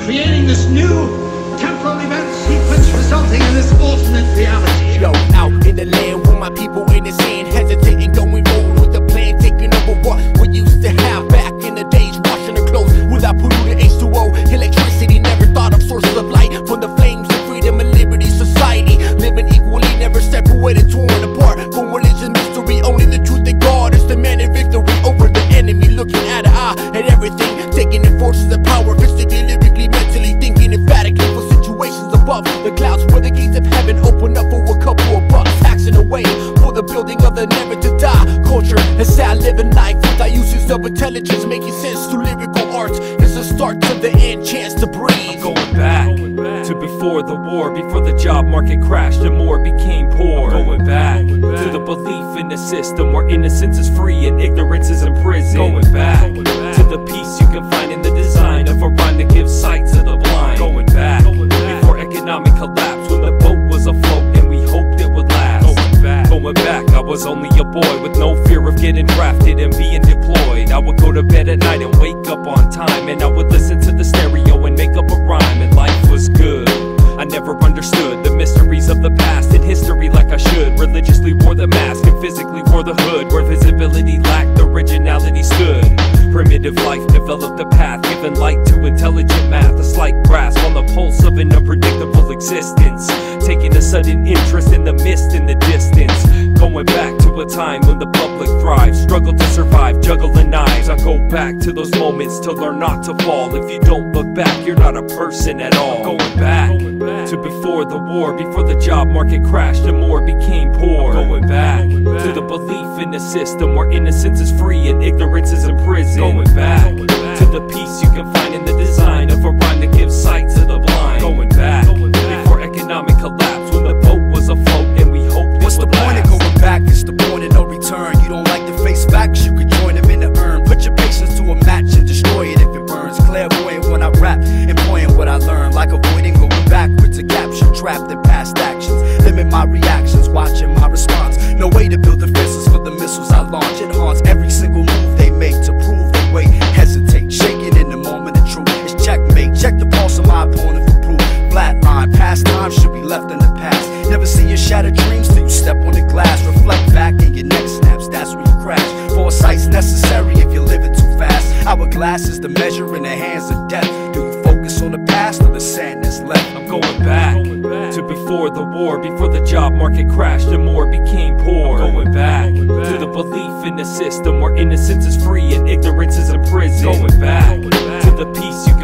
creating this new temporal event sequence resulting in this alternate reality. Yo, out in the land where my people in the sand, hesitating, going roll with the plan, taking over what we used to have back in the days, washing their clothes without polluted H2O, electricity, never thought of sources of light, from the flames of freedom and liberty society, living equally, never separated, torn apart, from religion, mystery, only the truth that God is the man in victory over the enemy, looking at at everything, taking in forces of power, physically, lyrically, mentally, thinking emphatically for situations above the clouds where the gates of heaven open up for a couple of bucks, taxing away for the building of the never to die culture. And sad living life without uses of intelligence, making sense to lyrical arts is the start to the end, chance to breathe. I'm going back to before the war, before the job market crashed and more became poor. Going back to the belief in the system where innocence is free and ignorance is imprisoned. Going back to the peace you can find in the design of a rhyme that gives sight to the blind. Going back before economic collapse, when the boat was afloat and we hoped it would last. Going back, I was only a boy with no fear of getting drafted and being deployed. I would go to bed at night and wake up on time, and I would listen to the stereo and make up a rhyme, and life was good. I never understood the mysteries of the past and history like I should. Religiously wore the mask and physically wore the hood, where visibility lacked, originality stood. Primitive life developed a path, giving light to intelligent math, a slight grasp on the pulse of an unpredictable existence, taking a sudden interest in the mist in the distance. Going back to a time when the public thrived, struggled to survive, juggling knives. I go back to those moments to learn not to fall. If you don't look back, you're not a person at all. Going back to before the war, before the job market crashed and more became poor. Going back to the belief in the system where innocence is free and ignorance is imprisoned. Going back to the peace you can find in the design of a rhyme that gives sight to the blind. Going back before economic collapse, when the boat was afloat and we hoped it would last. What's the point of going back? It's the point of no return. You don't like to face facts, you could join them in the urn. Put your patience to a match and destroy it if it burns. Clairvoyant when I rap, employing what I learned, like avoiding going backwards, a capture trapped in past actions. Limit my reactions, watching my response. No way to build defenses for the missiles I launch. It haunts every single move they make to prove they wait. Hesitate, shaking in the moment of truth. It's checkmate, check the pulse of my opponent for proof. Flatline, past time should be left in the past. Never see your shattered dreams till you step on the glass. Reflect back and your neck snaps, that's where you crash. Foresight's necessary if you're living too fast. Hourglass is the measure in the hands of death. Do you focus on the past or the sand that's left? I'm going back to before the war, before the job market crashed and more became poor. Going back to the belief in the system where innocence is free and ignorance is imprisoned. Going back to the peace you